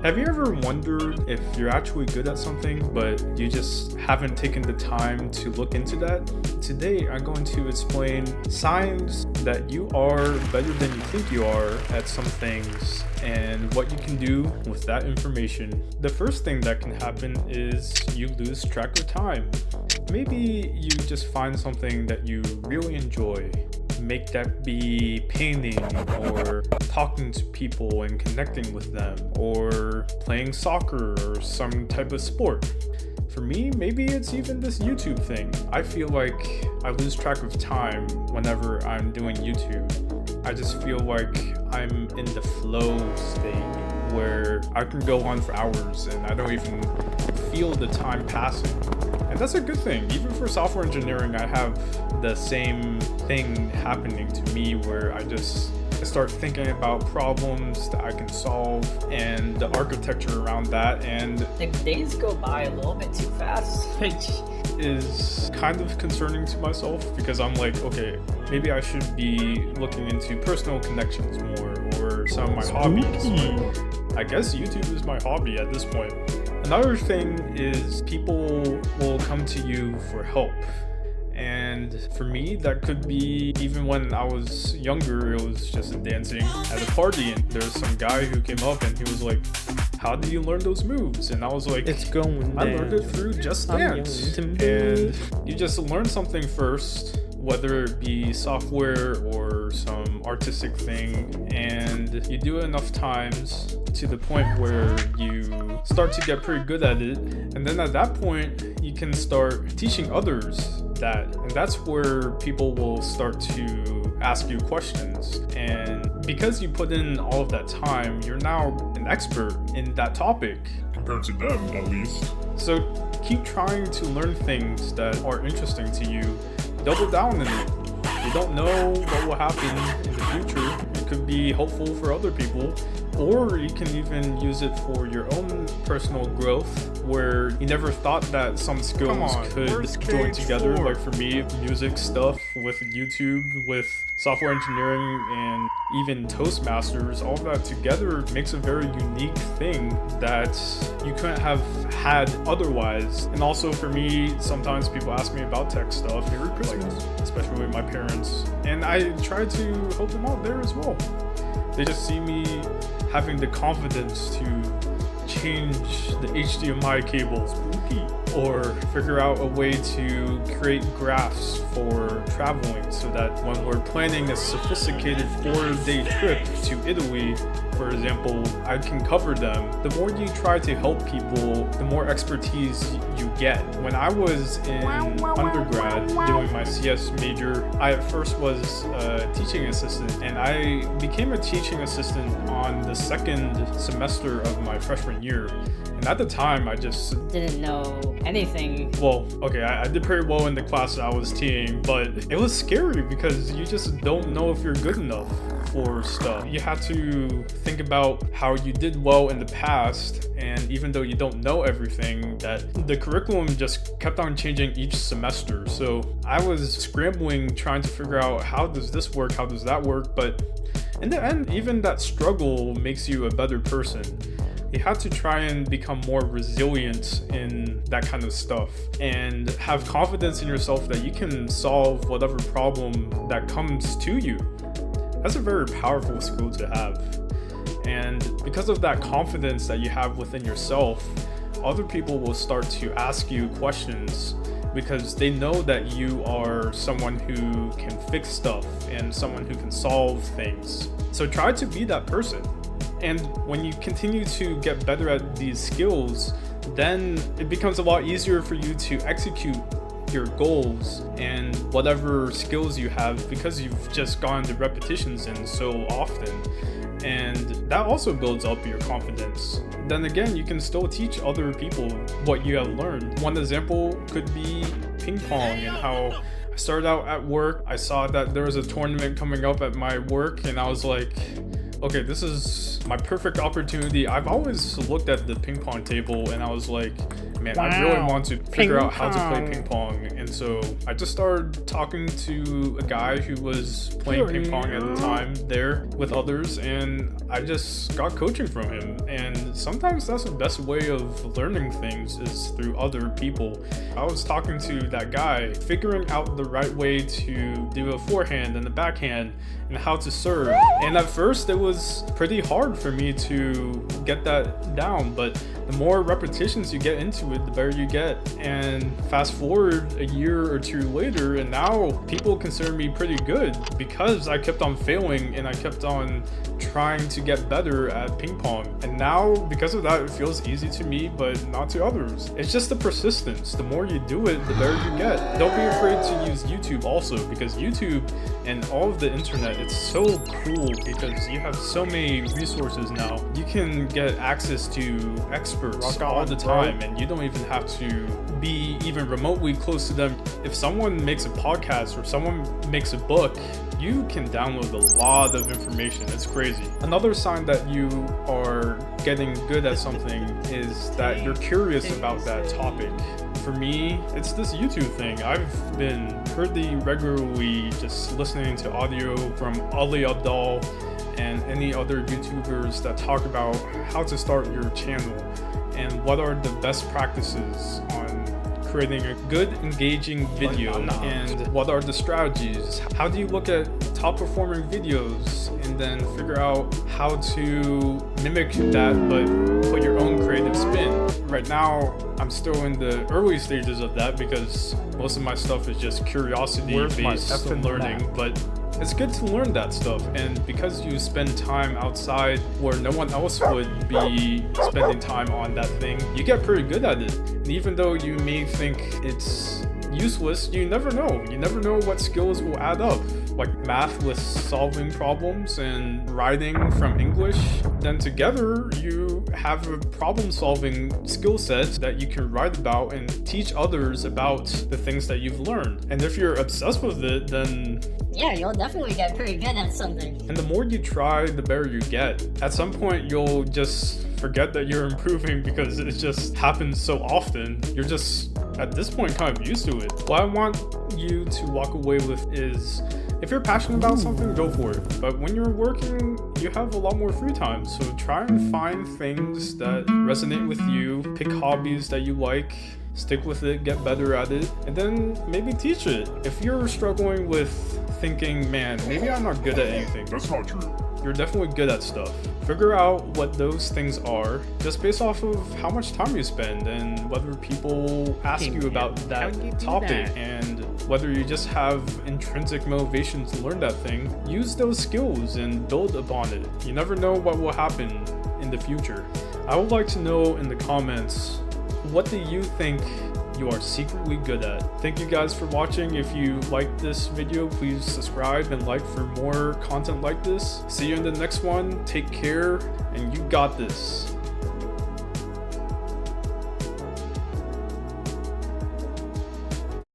Have you ever wondered if you're actually good at something, but you just haven't taken the time to look into that? Today, I'm going to explain signs that you are better than you think you are at some things and what you can do with that information. The first thing that can happen is you lose track of time. Maybe you just find something that you really enjoy. Make that be painting or talking to people and connecting with them or playing soccer or some type of sport. For me, maybe it's even this YouTube thing. I feel like I lose track of time whenever I'm doing YouTube. I just feel like I'm in the flow state where I can go on for hours and I don't even feel the time passing. And that's a good thing. Even for software engineering, I have the same thing happening to me where I start thinking about problems that I can solve and the architecture around that, and the days go by a little bit too fast, which is kind of concerning to myself because I'm like, okay, maybe I should be looking into personal connections more or some of my hobbies. But I guess YouTube is my hobby at this point. Another thing is people will come to you for help. And for me, that could be even when I was younger, it was just dancing at a party and there's some guy who came up and he was like, how do you learn those moves? And I was like, it's going I learned it through Just Dance. And you just learn something first, whether it be software or some artistic thing, and you do it enough times to the point where you start to get pretty good at it. And then at that point, you can start teaching others that, and that's where people will start to ask you questions. And because you put in all of that time, you're now an expert in that topic. Compared to them, at least. So keep trying to learn things that are interesting to you. Double down in it. You don't know what will happen in the future. It could be helpful for other people, or you can even use it for your own personal growth, where you never thought that some skills could join together. Like for me, music stuff with YouTube, with software engineering, and even Toastmasters, all that together makes a very unique thing that you couldn't have had otherwise. And also for me, sometimes people ask me about tech stuff, especially with my parents, and I try to help them out there as well. They just see me having the confidence to change the HDMI cables, or figure out a way to create graphs for traveling so that when we're planning a sophisticated 4-day trip to Italy, for example, I can cover them. The more you try to help people, the more expertise you get. When I was in undergrad doing my CS major, I at first was a teaching assistant, and I became a teaching assistant on the second semester of my freshman year. And at the time, I just didn't know anything. Well, okay, I did pretty well in the class that I was teaching, but it was scary because you just don't know if you're good enough for stuff. You have to think about how you did well in the past, and even though you don't know everything, that the curriculum just kept on changing each semester. So I was scrambling, trying to figure out how does this work, how does that work, but in the end, even that struggle makes you a better person. You have to try and become more resilient in that kind of stuff and have confidence in yourself that you can solve whatever problem that comes to you. That's a very powerful skill to have. And because of that confidence that you have within yourself, other people will start to ask you questions because they know that you are someone who can fix stuff and someone who can solve things. So try to be that person. And when you continue to get better at these skills, then it becomes a lot easier for you to execute your goals and whatever skills you have because you've just gone the repetitions in so often. And that also builds up your confidence. Then again, you can still teach other people what you have learned. One example could be ping pong and how I started out at work. I saw that there was a tournament coming up at my work and I was like, okay, this is my perfect opportunity. I've always looked at the ping pong table and I was like, man, I really want to figure out how to play Ping ping pong. And so I just started talking to a guy who was playing ping pong at the time there with others, and I just got coaching from him. And sometimes that's the best way of learning things, is through other people. I was talking to that guy, figuring out the right way to do a forehand and a backhand and how to serve. And at first it was pretty hard for me to get that down, but the more repetitions you get into it, the better you get. And fast forward a year or two later, and now people consider me pretty good because I kept on failing and I kept on trying to get better at ping pong. And now, because of that, it feels easy to me, but not to others. It's just the persistence. The more you do it, the better you get. Don't be afraid to use YouTube also, because YouTube and all of the internet, it's so cool because you have so many resources now. You can get access to experts all the time, and you don't even have to be even remotely close to them. If someone makes a podcast or someone makes a book, you can download a lot of information. It's crazy. Another sign that you are getting good at something is that you're curious about that topic. For me, it's this YouTube thing. I've been pretty regularly just listening to audio from Ali Abdal and any other YouTubers that talk about how to start your channel and what are the best practices on creating a good, engaging video, and what are the strategies. How do you look at top performing videos and then figure out how to mimic that but put your own creative spin. Right now, I'm still in the early stages of that because most of my stuff is just curiosity based learning, but it's good to learn that stuff. And because you spend time outside where no one else would be spending time on that thing, you get pretty good at it. And even though you may think it's useless, you never know. You never know what skills will add up. Like math with solving problems and writing from English, then together you have a problem-solving skill set that you can write about and teach others about the things that you've learned. And if you're obsessed with it, then yeah, you'll definitely get pretty good at something. And the more you try, the better you get. At some point, you'll just forget that you're improving because it just happens so often. You're just, at this point, kind of used to it. What I want you to walk away with is, if you're passionate about something, go for it. But when you're working, you have a lot more free time. So try and find things that resonate with you. Pick hobbies that you like. Stick with it, get better at it, and then maybe teach it. If you're struggling with thinking, man, maybe I'm not good at anything, That's not true. you're definitely good at stuff. Figure out what those things are just based off of how much time you spend and whether people ask you about that topic and whether you just have intrinsic motivation to learn that thing. Use those skills and build upon it. You never know what will happen in the future. I would like to know in the comments, what do you think you are secretly good at? Thank you guys for watching. If you liked this video, please subscribe and like for more content like this. See you in the next one. Take care, and you got this.